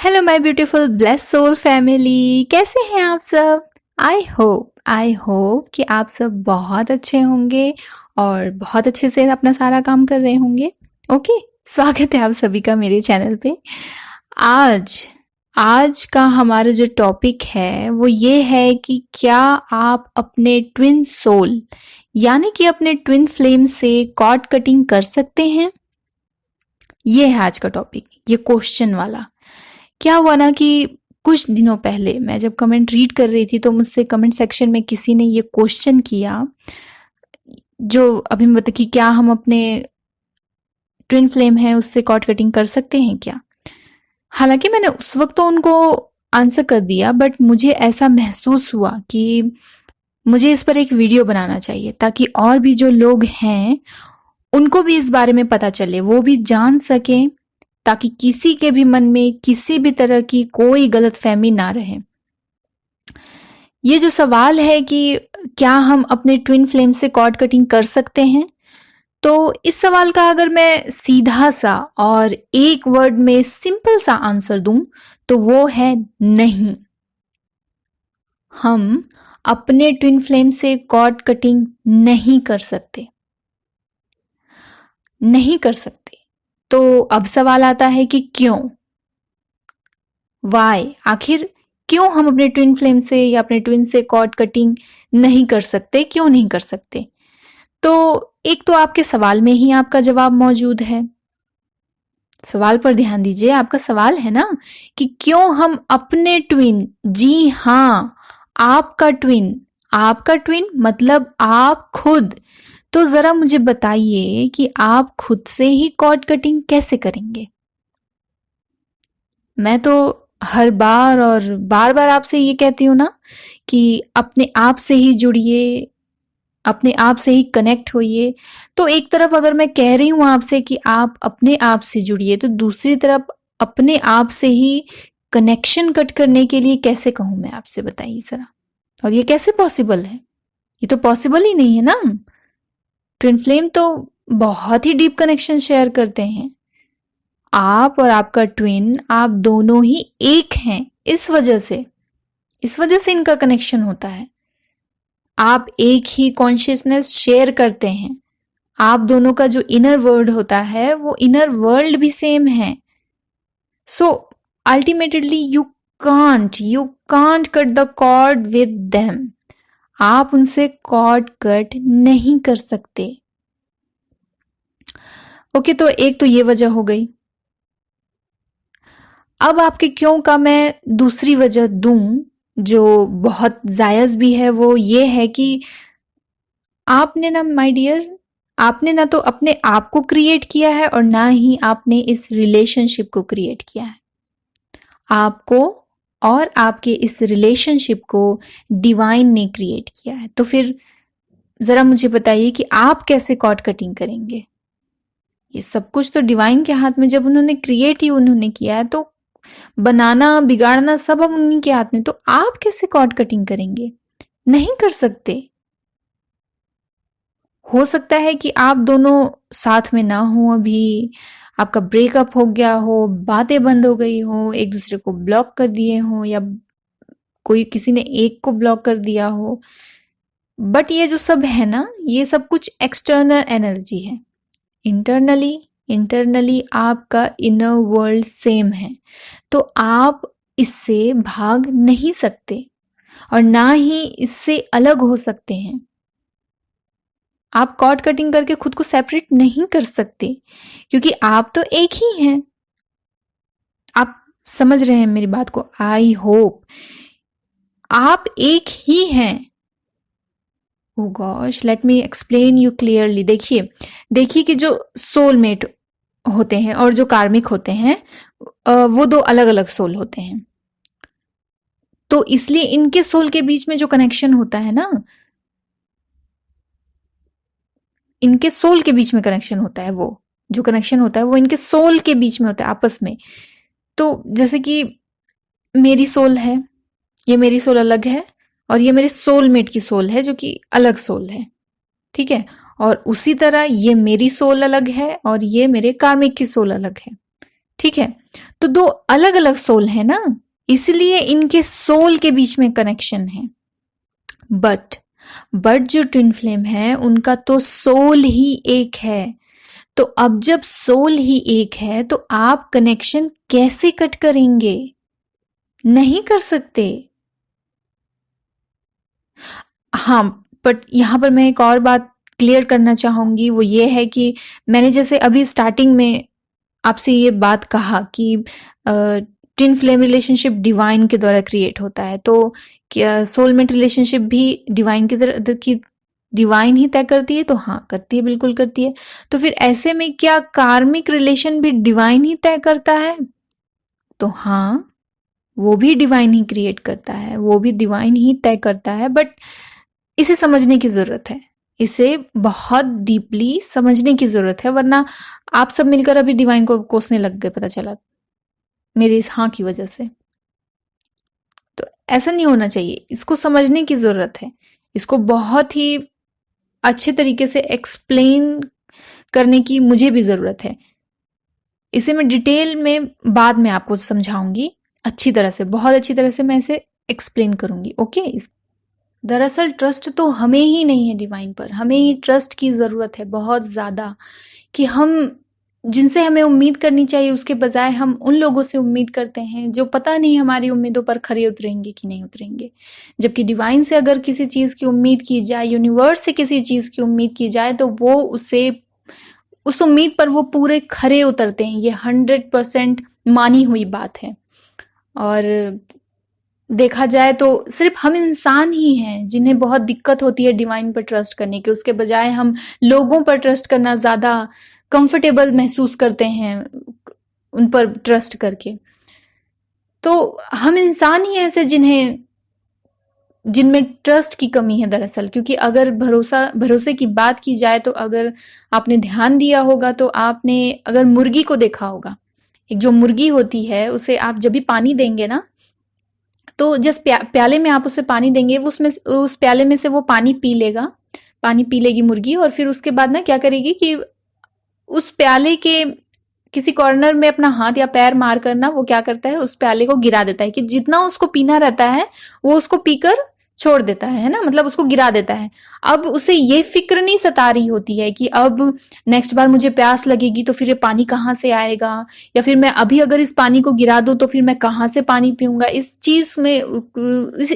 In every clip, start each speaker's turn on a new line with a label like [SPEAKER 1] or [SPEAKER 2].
[SPEAKER 1] Hello my beautiful blessed soul family, कैसे हैं आप सब। आई होप कि आप सब बहुत अच्छे होंगे और बहुत अच्छे से अपना सारा काम कर रहे होंगे। ओके, स्वागत है आप सभी का मेरे चैनल पे। आज आज का हमारा जो टॉपिक है वो ये है कि क्या आप अपने ट्विन सोल यानी कि अपने ट्विन फ्लेम से कॉर्ड कटिंग कर सकते हैं। ये है आज का टॉपिक, ये क्वेश्चन वाला। क्या हुआ ना कि कुछ दिनों पहले मैं जब कमेंट रीड कर रही थी तो मुझसे कमेंट सेक्शन में किसी ने ये क्वेश्चन किया, जो अभी मैं बता कि क्या हम अपने ट्विन फ्लेम है उससे कॉर्ड कटिंग कर सकते हैं क्या। हालांकि मैंने उस वक्त तो उनको आंसर कर दिया, बट मुझे ऐसा महसूस हुआ कि मुझे इस पर एक वीडियो बनाना चाहिए ताकि और भी जो लोग हैं उनको भी इस बारे में पता चले, वो भी जान सकें, ताकि किसी के भी मन में किसी भी तरह की कोई गलतफहमी ना रहे। ये जो सवाल है कि क्या हम अपने ट्विन फ्लेम से कॉर्ड कटिंग कर सकते हैं, तो इस सवाल का अगर मैं सीधा सा और एक वर्ड में सिंपल सा आंसर दूं तो वो है नहीं। हम अपने ट्विन फ्लेम से कॉर्ड कटिंग नहीं कर सकते, नहीं कर सकते। तो अब सवाल आता है कि क्यों, वाई, आखिर क्यों हम अपने ट्विन फ्लेम से या अपने ट्विन से कॉर्ड कटिंग नहीं कर सकते, क्यों नहीं कर सकते। तो एक तो आपके सवाल में ही आपका जवाब मौजूद है। सवाल पर ध्यान दीजिए, आपका सवाल है ना कि क्यों हम अपने ट्विन, जी हाँ, आपका ट्विन, आपका ट्विन मतलब आप खुद। तो जरा मुझे बताइए कि आप खुद से ही कॉर्ड कटिंग कैसे करेंगे। मैं तो हर बार और बार बार आपसे ये कहती हूँ ना कि अपने आप से ही जुड़िए, अपने आप से ही कनेक्ट होइए। तो एक तरफ अगर मैं कह रही हूं आपसे कि आप अपने आप से जुड़िए, तो दूसरी तरफ अपने आप से ही कनेक्शन कट करने के लिए कैसे कहूं मैं आपसे, बताइए जरा। और ये कैसे पॉसिबल है, ये तो पॉसिबल ही नहीं है ना। ट्विन फ्लेम तो बहुत ही डीप कनेक्शन शेयर करते हैं। आप और आपका ट्विन, आप दोनों ही एक हैं। इस वजह से इनका कनेक्शन होता है। आप एक ही कॉन्शियसनेस शेयर करते हैं। आप दोनों का जो इनर वर्ल्ड होता है वो इनर वर्ल्ड भी सेम है। So ultimately you can't cut the cord with them. आप उनसे कॉर्ड कट नहीं कर सकते। ओके, तो एक तो ये वजह हो गई। अब आपके क्यों का मैं दूसरी वजह दूं जो बहुत जायज भी है, वो ये है कि आपने ना माय डियर, आपने ना तो अपने आप को क्रिएट किया है और ना ही आपने इस रिलेशनशिप को क्रिएट किया है। आपको और आपके इस रिलेशनशिप को डिवाइन ने क्रिएट किया है। तो फिर जरा मुझे बताइए कि आप कैसे कॉर्ड कटिंग करेंगे। ये सब कुछ तो डिवाइन के हाथ में, जब उन्होंने क्रिएट ही उन्होंने किया है तो बनाना बिगाड़ना सब अब उन्हीं के हाथ में। तो आप कैसे कॉर्ड कटिंग करेंगे, नहीं कर सकते। हो सकता है कि आप दोनों साथ में ना हो, अभी आपका ब्रेकअप हो गया हो, बातें बंद हो गई हो, एक दूसरे को ब्लॉक कर दिए हो, या कोई किसी ने एक को ब्लॉक कर दिया हो। बट ये जो सब है ना, ये सब कुछ एक्सटर्नल एनर्जी है। इंटरनली आपका इनर वर्ल्ड सेम है। तो आप इससे भाग नहीं सकते और ना ही इससे अलग हो सकते हैं। आप कॉर्ड कटिंग करके खुद को सेपरेट नहीं कर सकते, क्योंकि आप तो एक ही हैं। आप समझ रहे हैं मेरी बात को, आई होप। आप एक ही हैं। Oh gosh, let me explain you clearly. देखिए कि जो सोलमेट होते हैं और जो कार्मिक होते हैं, वो दो अलग अलग सोल होते हैं। तो इसलिए इनके सोल के बीच में जो कनेक्शन होता है ना, इनके सोल के बीच में कनेक्शन होता है, वो जो कनेक्शन होता है वो इनके सोल के बीच में होता है, आपस में। तो जैसे कि मेरी सोल है, ये मेरी सोल अलग है, और ये मेरे सोलमेट की सोल है जो कि अलग सोल है, ठीक है। और उसी तरह ये मेरी सोल अलग है और ये मेरे कार्मिक की सोल अलग है, ठीक है, तो दो अलग अलग सोल है ना, इसलिए इनके सोल के बीच में कनेक्शन है। बट जो ट्विन फ्लेम है उनका तो सोल ही एक है। तो अब जब सोल ही एक है तो आप कनेक्शन कैसे कट करेंगे? नहीं कर सकते। हाँ, बट यहां पर मैं एक और बात क्लियर करना चाहूंगी, वो ये है कि मैंने जैसे अभी स्टार्टिंग में आपसे ये बात कहा कि ट्विन फ्लेम रिलेशनशिप डिवाइन के द्वारा क्रिएट होता है, तो क्या सोलमेट रिलेशनशिप भी डिवाइन की तरह की डिवाइन ही तय करती है? तो हाँ, करती है, बिल्कुल करती है। तो फिर ऐसे में क्या कार्मिक रिलेशन भी डिवाइन ही तय करता है? तो हाँ, वो भी डिवाइन ही क्रिएट करता है, वो भी डिवाइन ही तय करता है। बट इसे समझने की जरूरत है, इसे बहुत डीपली समझने की जरूरत है, वरना आप सब मिलकर अभी डिवाइन को कोसने लग गए, पता चला मेरे इस हाँ की वजह से। तो ऐसा नहीं होना चाहिए, इसको समझने की जरूरत है, इसको बहुत ही अच्छे तरीके से एक्सप्लेन करने की मुझे भी जरूरत है। इसे मैं डिटेल में बाद में आपको समझाऊंगी, अच्छी तरह से, बहुत अच्छी तरह से मैं इसे एक्सप्लेन करूंगी। ओके, दरअसल ट्रस्ट तो हमें ही नहीं है डिवाइन पर, हमें ही ट्रस्ट की जरूरत है बहुत ज्यादा, कि हम जिनसे हमें उम्मीद करनी चाहिए उसके बजाय हम उन लोगों से उम्मीद करते हैं जो पता नहीं हमारी उम्मीदों पर खरे उतरेंगे कि नहीं उतरेंगे। जबकि डिवाइन से अगर किसी चीज की उम्मीद की जाए, यूनिवर्स से किसी चीज की उम्मीद की जाए, तो वो उसे उस उम्मीद पर वो पूरे खरे उतरते हैं। ये 100% मानी हुई बात है। और देखा जाए तो सिर्फ हम इंसान ही हैं जिन्हें बहुत दिक्कत होती है डिवाइन पर ट्रस्ट करने की, उसके बजाय हम लोगों पर ट्रस्ट करना ज्यादा कंफर्टेबल महसूस करते हैं उन पर ट्रस्ट करके। तो हम इंसान ही ऐसे जिनमें ट्रस्ट की कमी है दरअसल। क्योंकि अगर भरोसे की बात की जाए तो अगर आपने ध्यान दिया होगा तो आपने अगर मुर्गी को देखा होगा, एक जो मुर्गी होती है उसे आप जब भी पानी देंगे ना, तो जिस प्याले में आप उसे पानी देंगे उस प्याले में से वो पानी पी लेगी मुर्गी। और फिर उसके बाद ना क्या करेगी कि उस प्याले के किसी कॉर्नर में अपना हाथ या पैर मार कर ना वो क्या करता है, उस प्याले को गिरा देता है, कि जितना उसको पीना रहता है वो उसको पीकर छोड़ देता है ना, मतलब उसको गिरा देता है। अब उसे ये फिक्र नहीं सता रही होती है कि अब नेक्स्ट बार मुझे प्यास लगेगी तो फिर ये पानी कहाँ से आएगा, या फिर मैं अभी अगर इस पानी को गिरा दूं तो फिर मैं कहाँ से पानी पीऊंगा। इस चीज में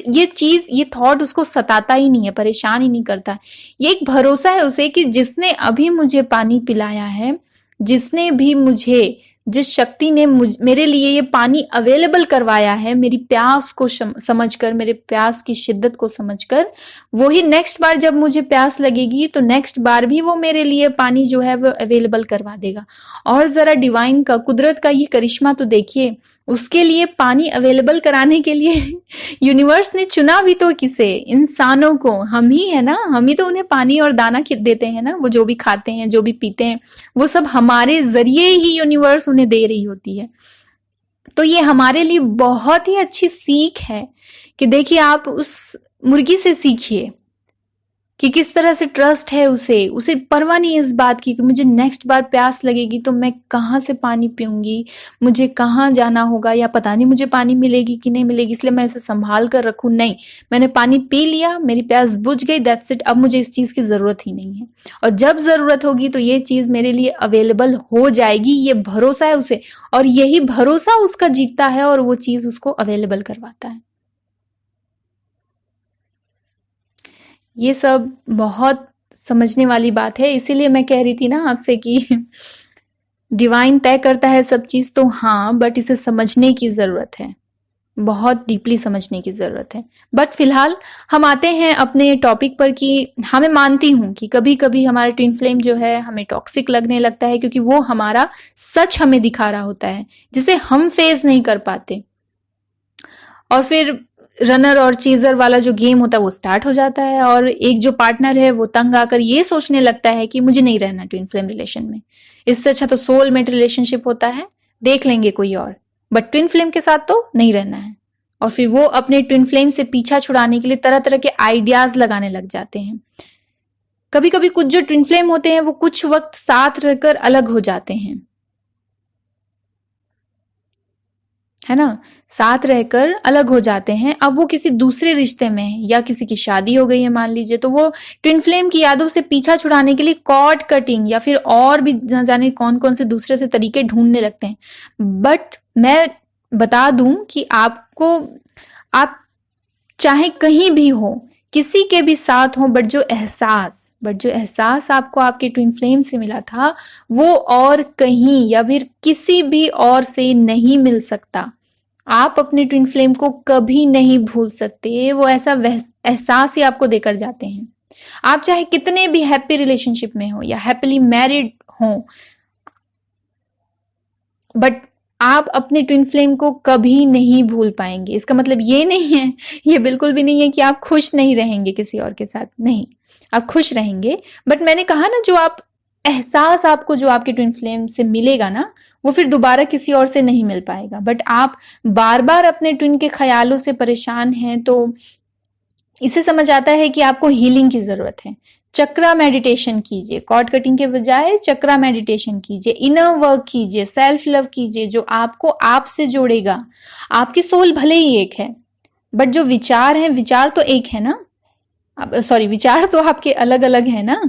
[SPEAKER 1] ये थॉट उसको सताता ही नहीं है, परेशान ही नहीं करता। ये एक भरोसा है उसे कि जिसने अभी मुझे पानी पिलाया है, जिसने भी मुझे, जिस शक्ति ने मेरे लिए ये पानी अवेलेबल करवाया है, मेरी प्यास को समझकर, मेरे प्यास की शिद्दत को समझकर, वो ही नेक्स्ट बार जब मुझे प्यास लगेगी तो नेक्स्ट बार भी वो मेरे लिए पानी जो है वो अवेलेबल करवा देगा। और जरा डिवाइन का, कुदरत का ये करिश्मा तो देखिए, उसके लिए पानी अवेलेबल कराने के लिए यूनिवर्स ने चुना भी तो किसे? इंसानों को। हम ही है ना, हम ही तो उन्हें पानी और दाना देते हैं ना। वो जो भी खाते हैं, जो भी पीते हैं, वो सब हमारे जरिए ही यूनिवर्स उन्हें दे रही होती है। तो ये हमारे लिए बहुत ही अच्छी सीख है कि देखिए, आप उस मुर्गी से सीखिए कि किस तरह से ट्रस्ट है उसे परवाह नहीं है इस बात की कि मुझे नेक्स्ट बार प्यास लगेगी तो मैं कहाँ से पानी पीऊंगी, मुझे कहाँ जाना होगा, या पता नहीं मुझे पानी मिलेगी कि नहीं मिलेगी, इसलिए मैं उसे संभाल कर रखूं। नहीं, मैंने पानी पी लिया, मेरी प्यास बुझ गई, दैट्स इट। अब मुझे इस चीज की जरूरत ही नहीं है, और जब जरूरत होगी तो ये चीज मेरे लिए अवेलेबल हो जाएगी। ये भरोसा है उसे, और यही भरोसा उसका जीतता है और वो चीज उसको अवेलेबल करवाता है। ये सब बहुत समझने वाली बात है, इसीलिए मैं कह रही थी ना आपसे कि डिवाइन तय करता है सब चीज, तो हाँ, बट इसे समझने की जरूरत है, बहुत डीपली समझने की जरूरत है। बट फिलहाल हम आते हैं अपने टॉपिक पर कि हाँ, मैं मानती हूं कि कभी कभी हमारा ट्विन फ्लेम जो है हमें टॉक्सिक लगने लगता है, क्योंकि वो हमारा सच हमें दिखा रहा होता है जिसे हम फेस नहीं कर पाते। और फिर रनर और चेजर वाला जो गेम होता है वो स्टार्ट हो जाता है, और एक जो पार्टनर है वो तंग आकर ये सोचने लगता है कि मुझे नहीं रहना ट्विन फ्लेम रिलेशन में, इससे अच्छा तो सोलमेट रिलेशनशिप होता है, देख लेंगे कोई और, बट ट्विन फ्लेम के साथ तो नहीं रहना है। और फिर वो अपने ट्विन फ्लेम से पीछा छुड़ाने के लिए तरह तरह के आइडियाज लगाने लग जाते हैं। कभी कभी कुछ जो ट्विन फ्लेम होते हैं वो कुछ वक्त साथ रहकर अलग हो जाते हैं, है ना, साथ रहकर अलग हो जाते हैं, अब वो किसी दूसरे रिश्ते में है या किसी की शादी हो गई है मान लीजिए, तो वो ट्विन फ्लेम की यादों से पीछा छुड़ाने के लिए कॉर्ड कटिंग या फिर और भी न जाने कौन कौन से दूसरे से तरीके ढूंढने लगते हैं। बट मैं बता दूं कि आपको, आप चाहे कहीं भी हो, किसी के भी साथ हो, बट जो एहसास आपको आपके ट्विन फ्लेम से मिला था वो और कहीं या फिर किसी भी और से नहीं मिल सकता। आप अपने ट्विन फ्लेम को कभी नहीं भूल सकते, वो ऐसा एहसास ही आपको देकर जाते हैं। आप चाहे कितने भी हैप्पी रिलेशनशिप में हो या हैप्पीली मैरिड हो, बट आप अपने ट्विन फ्लेम को कभी नहीं भूल पाएंगे। इसका मतलब ये नहीं है, ये बिल्कुल भी नहीं है कि आप खुश नहीं रहेंगे किसी और के साथ, नहीं, आप खुश रहेंगे। बट मैंने कहा ना, जो आप एहसास आपको जो आपके ट्विन फ्लेम से मिलेगा ना, वो फिर दोबारा किसी और से नहीं मिल पाएगा। बट आप बार बार अपने ट्विन के ख्यालों से परेशान हैं, तो इसे समझ आता है कि आपको हीलिंग की जरूरत है। चक्रा मेडिटेशन कीजिए, कॉर्ड कटिंग के बजाय चक्रा मेडिटेशन कीजिए, इनर वर्क कीजिए, सेल्फ लव कीजिए, जो आपको आपसे जोड़ेगा। आपकी सोल भले ही एक है, बट जो विचार है, विचार तो एक है ना, सॉरी, विचार तो आपके अलग अलग है ना।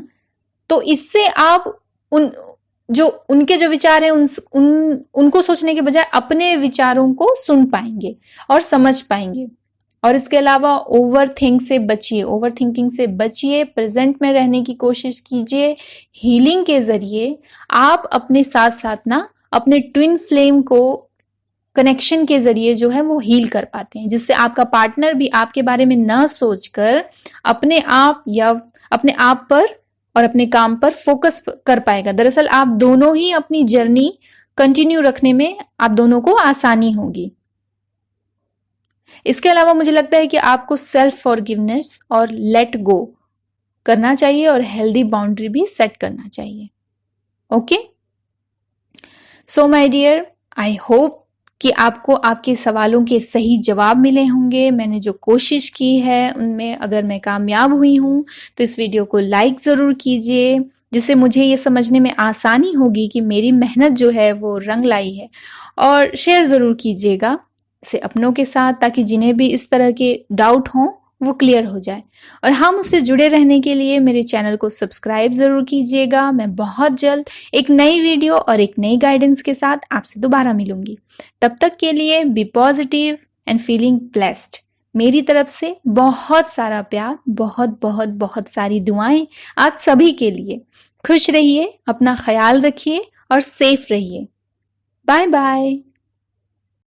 [SPEAKER 1] तो इससे आप उनके जो विचार हैं उनको सोचने के बजाय अपने विचारों को सुन पाएंगे और समझ पाएंगे। और इसके अलावा ओवर थिंकिंग से बचिए, प्रेजेंट में रहने की कोशिश कीजिए। हीलिंग के जरिए आप अपने साथ साथ ना अपने ट्विन फ्लेम को कनेक्शन के जरिए जो है वो हील कर पाते हैं, जिससे आपका पार्टनर भी आपके बारे में ना सोचकर अपने आप या अपने आप पर और अपने काम पर फोकस कर पाएगा। दरअसल आप दोनों ही अपनी जर्नी कंटिन्यू रखने में आप दोनों को आसानी होगी। इसके अलावा मुझे लगता है कि आपको सेल्फ फॉरगिवनेस और लेट गो करना चाहिए और हेल्दी बाउंड्री भी सेट करना चाहिए। Okay, so my dear, I hope कि आपको आपके सवालों के सही जवाब मिले होंगे। मैंने जो कोशिश की है उनमें अगर मैं कामयाब हुई हूं तो इस वीडियो को लाइक जरूर कीजिए, जिससे मुझे ये समझने में आसानी होगी कि मेरी मेहनत जो है वो रंग लाई है। और शेयर जरूर कीजिएगा इसे अपनों के साथ, ताकि जिन्हें भी इस तरह के डाउट हों वो क्लियर हो जाए। और हम उससे जुड़े रहने के लिए मेरे चैनल को सब्सक्राइब जरूर कीजिएगा। मैं बहुत जल्द एक नई वीडियो और एक नई गाइडेंस के साथ आपसे दोबारा मिलूंगी। तब तक के लिए be positive and feeling blessed. मेरी तरफ से बहुत सारा प्यार, बहुत बहुत बहुत सारी दुआएं आप सभी के लिए। खुश रहिए, अपना ख्याल रखिए और सेफ रहिए। Bye bye.